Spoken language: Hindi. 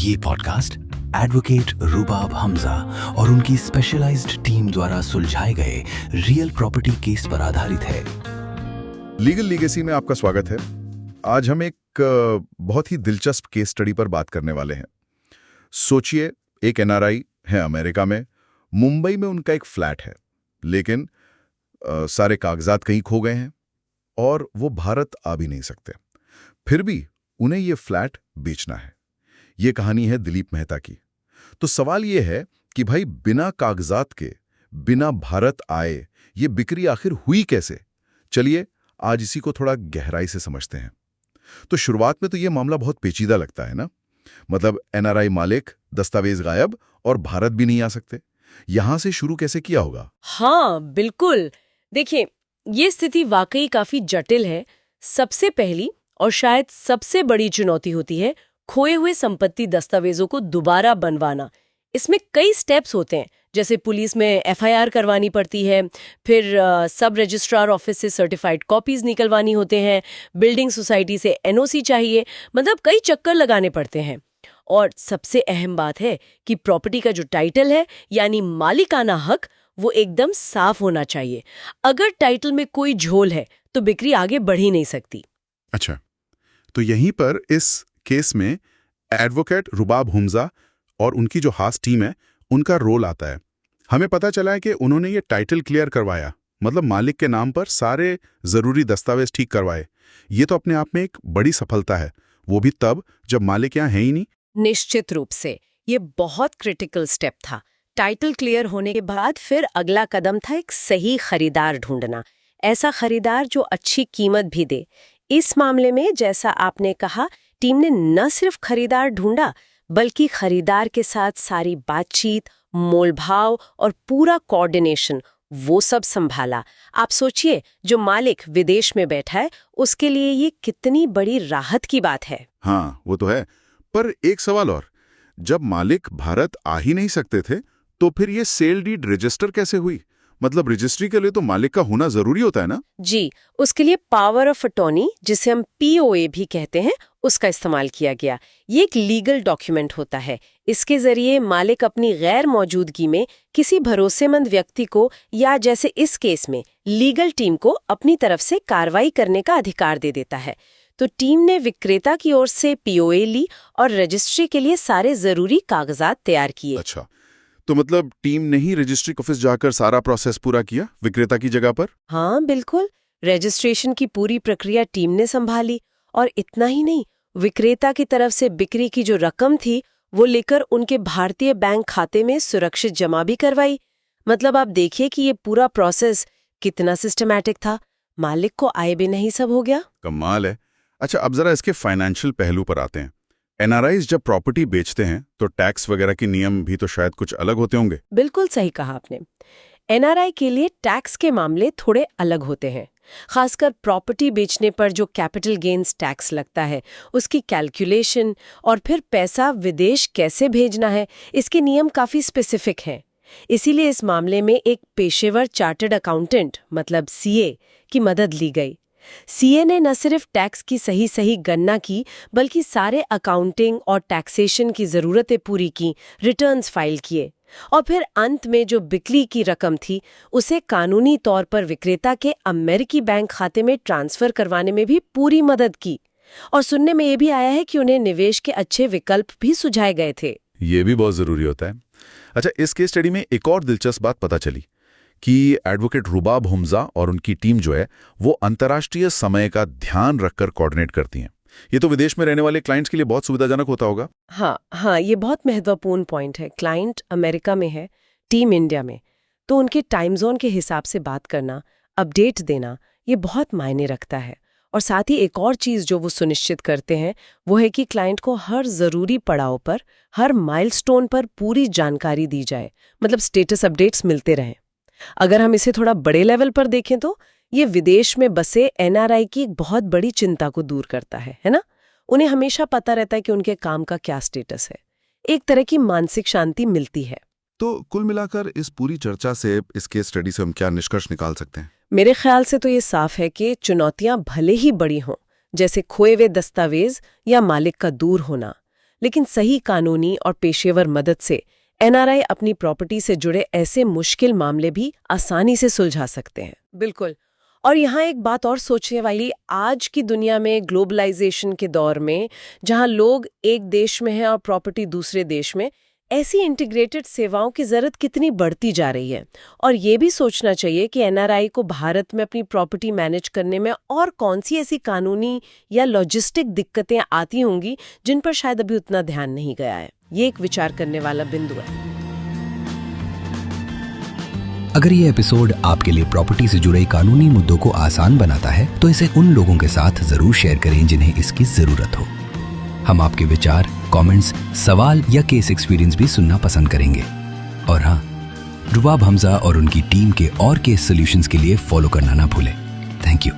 ये पॉडकास्ट एडवोकेट रुबाब हमजा और उनकी स्पेशलाइज्ड टीम द्वारा सुलझाए गए रियल प्रॉपर्टी केस पर आधारित है। लीगल लीगेसी में आपका स्वागत है। आज हम एक बहुत ही दिलचस्प केस स्टडी पर बात करने वाले हैं। सोचिए, एक एनआरआई है अमेरिका में। मुंबई में उनका एक फ्लैट है, लेकिन सारे कागजात कहीं खो गए हैं और वो भारत आ भी नहीं सकते। फिर भी उन्हें ये फ्लैट बेचना है। ये कहानी है दिलीप मेहता की। तो सवाल ये है कि भाई, बिना कागजात के, बिना भारत आए ये बिक्री आखिर हुई कैसे? चलिए आज इसी को थोड़ा गहराई से समझते हैं। तो शुरुआत में तो ये मामला बहुत पेचीदा लगता है ना। मतलब एनआरआई मालिक, दस्तावेज गायब और भारत भी नहीं आ सकते। यहां से शुरू कैसे किया होगा? हाँ बिल्कुल। देखिए, ये स्थिति वाकई काफी जटिल है। सबसे पहली और शायद सबसे बड़ी चुनौती होती है खोए हुए संपत्ति दस्तावेजों को दोबारा बनवाना। इसमें कई स्टेप्स होते हैं, जैसे पुलिस में एफआईआर करवानी पड़ती है, फिर सब रजिस्ट्रार ऑफिस से सर्टिफाइड कॉपीज निकलवानी होते हैं, बिल्डिंग सोसाइटी से एनओसी चाहिए। मतलब कई चक्कर लगाने पड़ते हैं। और सबसे अहम बात है कि प्रॉपर्टी का जो टाइटल है, यानी मालिकाना हक, वो एकदम साफ होना चाहिए। अगर टाइटल में कोई झोल है तो बिक्री आगे बढ़ ही नहीं सकती। अच्छा, तो यहीं पर इस केस में एडवोकेट रुबाब हमजा और उनकी जो खास टीम है, उनका रोल आता है। हमें पता चला है कि उन्होंने ये टाइटल क्लियर करवाया, मतलब मालिक के नाम पर सारे जरूरी दस्तावेज ठीक करवाए। ये तो अपने आप में एक बड़ी सफलता है, वो भी तब जब मालिक यहाँ है ही नहीं। निश्चित रूप से ये बहुत क्रिटिकल स्टेप था। टाइटल क्लियर होने के बाद फिर अगला कदम था एक सही खरीदार ढूंढना, ऐसा खरीदार जो अच्छी कीमत भी दे। इस मामले में, जैसा आपने कहा, टीम ने न सिर्फ खरीदार ढूंढा, बल्कि खरीदार के साथ सारी बातचीत, मोलभाव और पूरा कोऑर्डिनेशन, वो सब संभाला। आप सोचिए, जो मालिक विदेश में बैठा है, उसके लिए ये कितनी बड़ी राहत की बात है। हाँ, वो तो है। पर एक सवाल और, जब मालिक भारत आ ही नहीं सकते थे, तो फिर ये सेल डीड रजिस्टर कैसे हुई? मतलब रजिस्ट्री के लिए तो मालिक का होना जरूरी होता है ना? जी, उसके लिए पावर ऑफ अटॉर्नी, जिसे हम पीओए भी कहते हैं, उसका इस्तेमाल किया गया। ये एक लीगल डॉक्यूमेंट होता है। इसके जरिए मालिक अपनी गैर मौजूदगी में किसी भरोसेमंद व्यक्ति को, या जैसे इस केस में लीगल टीम को, अपनी तरफ से कार्रवाई करने का अधिकार दे देता है। तो टीम ने विक्रेता की ओर से पीओए ली और रजिस्ट्री के लिए सारे जरूरी कागजात तैयार किए। अच्छा, तो मतलब टीम ने ही रजिस्ट्री ऑफिस जाकर सारा प्रोसेस पूरा किया विक्रेता की जगह पर? हाँ बिल्कुल, रजिस्ट्रेशन की पूरी प्रक्रिया टीम ने संभाली। और इतना ही नहीं, विक्रेता की तरफ से बिक्री की जो रकम थी, वो लेकर उनके भारतीय बैंक खाते में सुरक्षित जमा भी करवाई। मतलब आप देखिए कि ये पूरा प्रोसेस कितना सिस्टमैटिक था। मालिक को आए भी नहीं सब हो गया। कमाल है। अच्छा, अब जरा इसके फाइनेंशियल पहलू पर आते हैं। एनआरआईज जब प्रॉपर्टी बेचते हैं तो टैक्स वगैरह के नियम भी तो शायद कुछ अलग होते होंगे। बिल्कुल सही कहा आपने। एनआरआई के लिए टैक्स के मामले थोड़े अलग होते हैं। खासकर प्रॉपर्टी बेचने पर जो कैपिटल गेन्स टैक्स लगता है, उसकी कैलकुलेशन और फिर पैसा विदेश कैसे भेजना है, इसके नियम काफी स्पेसिफिक हैं। इसीलिए इस मामले में एक पेशेवर चार्टर्ड अकाउंटेंट, मतलब सीए, की मदद ली गई। सीए ने न सिर्फ टैक्स की सही गणना की, बल्कि सारे अकाउंटिंग और टैक्सेशन की जरूरतें पूरी की, रिटर्न्स फाइल किए, और फिर अंत में जो बिक्री की रकम थी, उसे कानूनी तौर पर विक्रेता के अमेरिकी बैंक खाते में ट्रांसफर करवाने में भी पूरी मदद की। और सुनने में ये भी आया है कि उन्हें निवेश के अच्छे विकल्प भी सुझाए गए थे। ये भी बहुत जरूरी होता है। अच्छा, इस केस स्टडी में एक और दिलचस्प बात पता चली कि एडवोकेट रुबाब हमजा और उनकी टीम जो है, वो अंतर्राष्ट्रीय समय का ध्यान रखकर कोऑर्डिनेट करती हैं। ये तो विदेश में रहने वाले क्लाइंट्स के लिए बहुत सुविधाजनक होता होगा। हाँ, ये बहुत महत्वपूर्ण पॉइंट है। क्लाइंट अमेरिका में है, टीम इंडिया में, तो उनके टाइम जोन के हिसाब से बात करना, अपडेट देना, ये बहुत मायने रखता है। और साथ ही एक और चीज़ जो वो सुनिश्चित करते हैं, वो है कि क्लाइंट को हर जरूरी पड़ाव पर, हर माइलस्टोन पर पूरी जानकारी दी जाए। मतलब स्टेटस अपडेट्स मिलते रहें। अगर हम इसे थोड़ा बड़े लेवल पर देखें तो ये विदेश में बसे एनआरआई की एक बहुत बड़ी चिंता को दूर करता है ना? उन्हें हमेशा पता रहता है कि उनके काम का क्या स्टेटस है। एक तरह की मानसिक शांति मिलती है। तो कुल मिलाकर इस पूरी चर्चा से, इस केस स्टडी से हम क्या निष्कर्ष निकाल सकते हैं? मेरे ख्याल से तो ये साफ है कि चुनौतियां भले ही बड़ी हों, जैसे खोए हुए दस्तावेज या मालिक का दूर होना, लेकिन सही कानूनी और पेशेवर मदद से एनआरआई अपनी प्रॉपर्टी से जुड़े ऐसे मुश्किल मामले भी आसानी से सुलझा सकते हैं। बिल्कुल। और यहाँ एक बात और सोचने वाली, आज की दुनिया में ग्लोबलाइजेशन के दौर में जहाँ लोग एक देश में हैं और प्रॉपर्टी दूसरे देश में, ऐसी इंटीग्रेटेड सेवाओं की ज़रूरत कितनी बढ़ती जा रही है। और ये भी सोचना चाहिए कि एनआरआई को भारत में अपनी प्रॉपर्टी मैनेज करने में और कौन सी ऐसी कानूनी या लॉजिस्टिक दिक्कतें आती होंगी जिन पर शायद अभी उतना ध्यान नहीं गया है। ये एक विचार करने वाला बिंदु है। अगर ये एपिसोड आपके लिए प्रॉपर्टी से जुड़े कानूनी मुद्दों को आसान बनाता है तो इसे उन लोगों के साथ जरूर शेयर करें जिन्हें इसकी जरूरत हो। हम आपके विचार, कमेंट्स, सवाल या केस एक्सपीरियंस भी सुनना पसंद करेंगे। और हाँ, रुबाब हमजा और उनकी टीम के और केस सॉल्यूशंस के लिए फॉलो करना ना भूलें। Thank you.